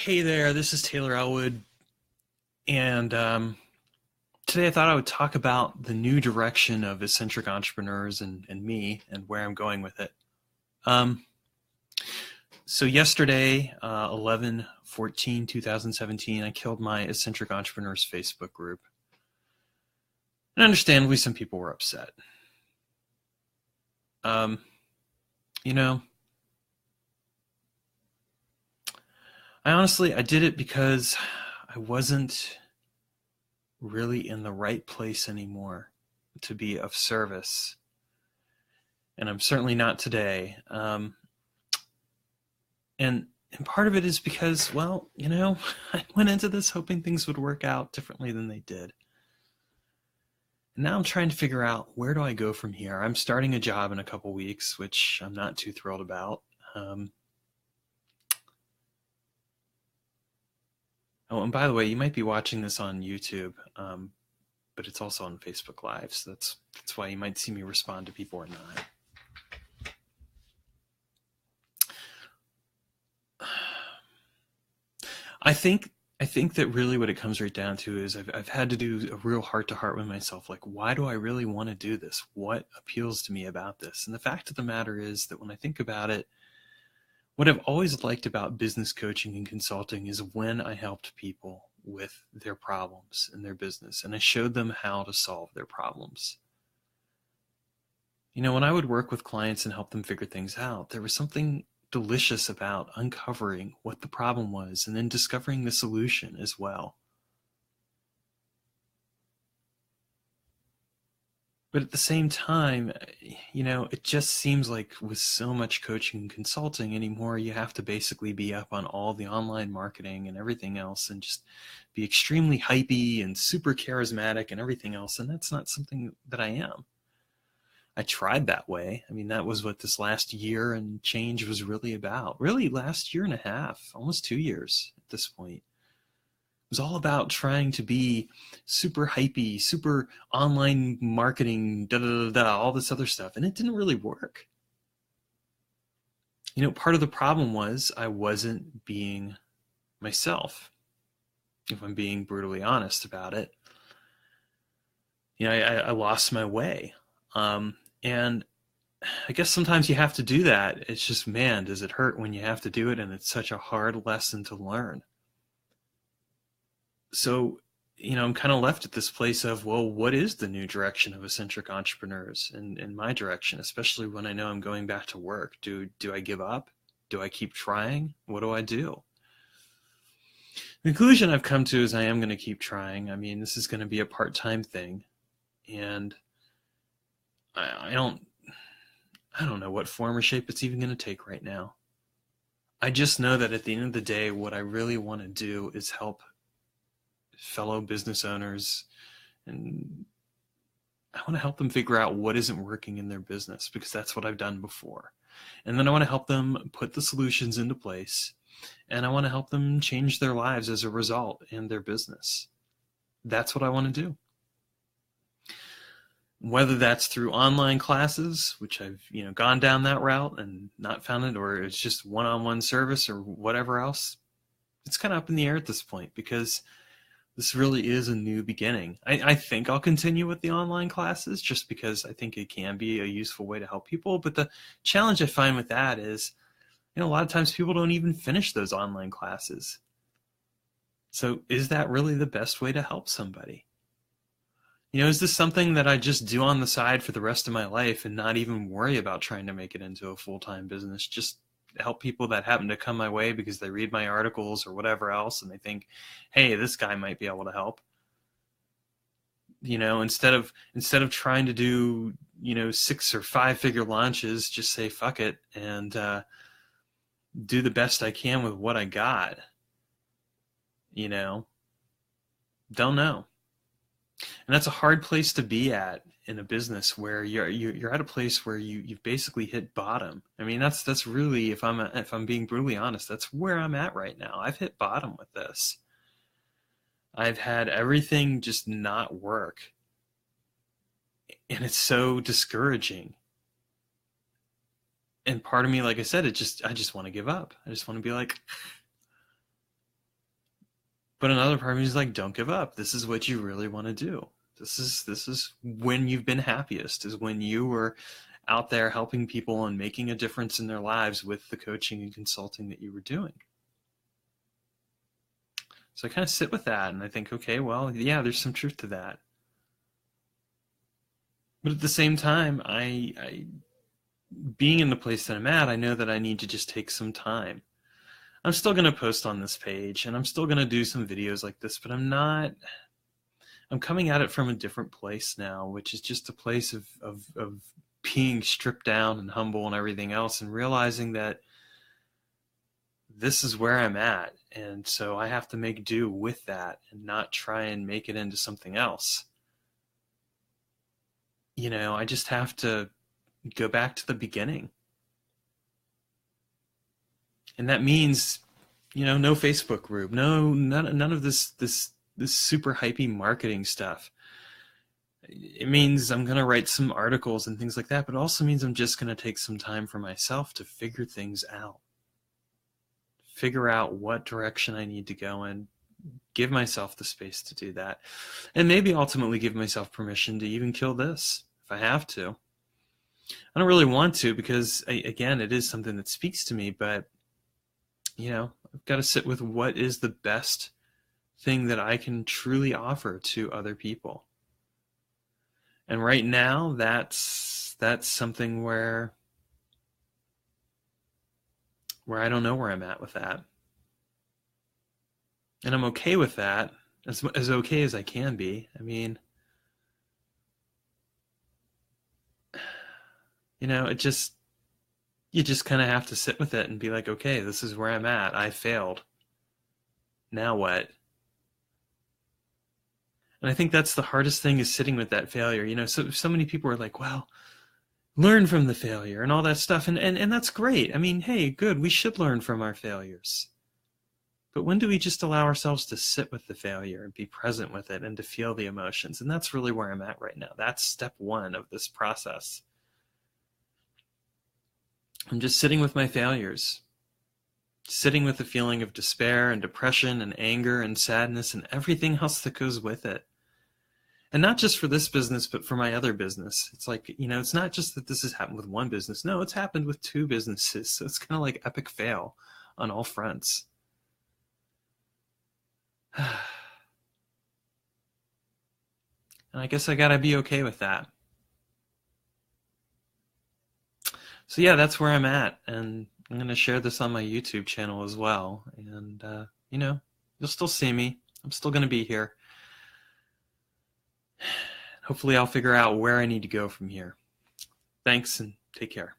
Hey there, this is Taylor Elwood, and today I thought I would talk about the new direction of Eccentric Entrepreneurs and me and where I'm going with it. Um, so yesterday, 11/14/2017, I killed my Eccentric Entrepreneurs Facebook group. And understandably, some people were upset. Um, you know, I did it because I wasn't really in the right place anymore to be of service. And I'm certainly not today. And part of it is because, well, I went into this hoping things would work out differently than they did. And now I'm trying to figure out, where do I go from here? I'm starting a job in a couple weeks, which I'm not too thrilled about. Oh, and by the way, you might be watching this on YouTube, but it's also on Facebook Live, so that's why you might see me respond to people or not. I think that really what it comes right down to is I've had to do a real heart-to-heart with myself. Like, why do I really want to do this? What appeals to me about this? And the fact of the matter is that when I think about it, what I've always liked about business coaching and consulting is when I helped people with their problems in their business and I showed them how to solve their problems. When I would work with clients and help them figure things out, there was something delicious about uncovering what the problem was and then discovering the solution as well. But at the same time, it just seems like with so much coaching and consulting anymore, you have to basically be up on all the online marketing and everything else and just be extremely hypey and super charismatic and everything else. And that's not something that I am. I tried that way. I mean, that was what this last year and change was really about. Really, last year and a half, almost 2 years at this point. It was all about trying to be super hypey, super online marketing, all this other stuff. And it didn't really work. Part of the problem was I wasn't being myself, if I'm being brutally honest about it. I lost my way. And I guess sometimes you have to do that. It's just, man, does it hurt when you have to do it, and it's such a hard lesson to learn. So, I'm kind of left at this place of, well, what is the new direction of Eccentric Entrepreneurs in my direction, especially when I know I'm going back to work? Do I give up? Do I keep trying? What do I do? The conclusion I've come to is I am going to keep trying. I mean, this is going to be a part-time thing, and I don't know what form or shape it's even going to take right now. I just know that at the end of the day, what I really want to do is help fellow business owners, and I want to help them figure out what isn't working in their business, because that's what I've done before. And then I want to help them put the solutions into place, and I want to help them change their lives as a result in their business. That's what I want to do. Whether that's through online classes, which I've gone down that route and not found it, or it's just one-on-one service or whatever else, it's kind of up in the air at this point, because this really is a new beginning. I think I'll continue with the online classes just because I think it can be a useful way to help people. But the challenge I find with that is, a lot of times people don't even finish those online classes. So is that really the best way to help somebody? Is this something that I just do on the side for the rest of my life and not even worry about trying to make it into a full-time business? Just help people that happen to come my way because they read my articles or whatever else and they think, hey, this guy might be able to help. Instead of trying to do 6 or 5-figure launches, just say fuck it and do the best I can with what I got. Don't know. And that's a hard place to be at in a business, where you're at a place where you've basically hit bottom. I mean, that's really, if I'm being brutally honest, that's where I'm at right now. I've hit bottom with this. I've had everything just not work, and it's so discouraging. And part of me, like I said, I just want to give up. I just want to be like, But another part of me is like, don't give up. This is what you really want to do. This is when you've been happiest, is when you were out there helping people and making a difference in their lives with the coaching and consulting that you were doing. So I kind of sit with that and I think, okay, well, yeah, there's some truth to that. But at the same time, I being in the place that I'm at, I know that I need to just take some time. I'm still going to post on this page and I'm still going to do some videos like this, but I'm coming at it from a different place now, which is just a place of being stripped down and humble and everything else, and realizing that this is where I'm at. And so I have to make do with that and not try and make it into something else. You know, I just have to go back to the beginning. And that means, you know, no Facebook group, none of this super hypey marketing stuff. It means I'm going to write some articles and things like that, but it also means I'm just going to take some time for myself to figure things out. Figure out what direction I need to go in, give myself the space to do that, and maybe ultimately give myself permission to even kill this if I have to. I don't really want to, because again, it is something that speaks to me, but you know, I've got to sit with what is the best thing that I can truly offer to other people. And right now, that's something where I don't know where I'm at with that. And I'm okay with that, as okay as I can be. I mean, you know, you just kind of have to sit with it and be like, okay, this is where I'm at. I failed. Now what? And I think that's the hardest thing, is sitting with that failure. You know, so many people are like, well, learn from the failure and all that stuff. And that's great. I mean, hey, good. We should learn from our failures. But when do we just allow ourselves to sit with the failure and be present with it and to feel the emotions? And that's really where I'm at right now. That's step one of this process. I'm just sitting with my failures, sitting with the feeling of despair and depression and anger and sadness and everything else that goes with it. And not just for this business, but for my other business. It's like, you know, it's not just that this has happened with one business. No, it's happened with two businesses. So it's kind of like epic fail on all fronts. And I guess I got to be okay with that. So yeah, that's where I'm at. And I'm going to share this on my YouTube channel as well. And, you know, you'll still see me. I'm still going to be here. Hopefully I'll figure out where I need to go from here. Thanks and take care.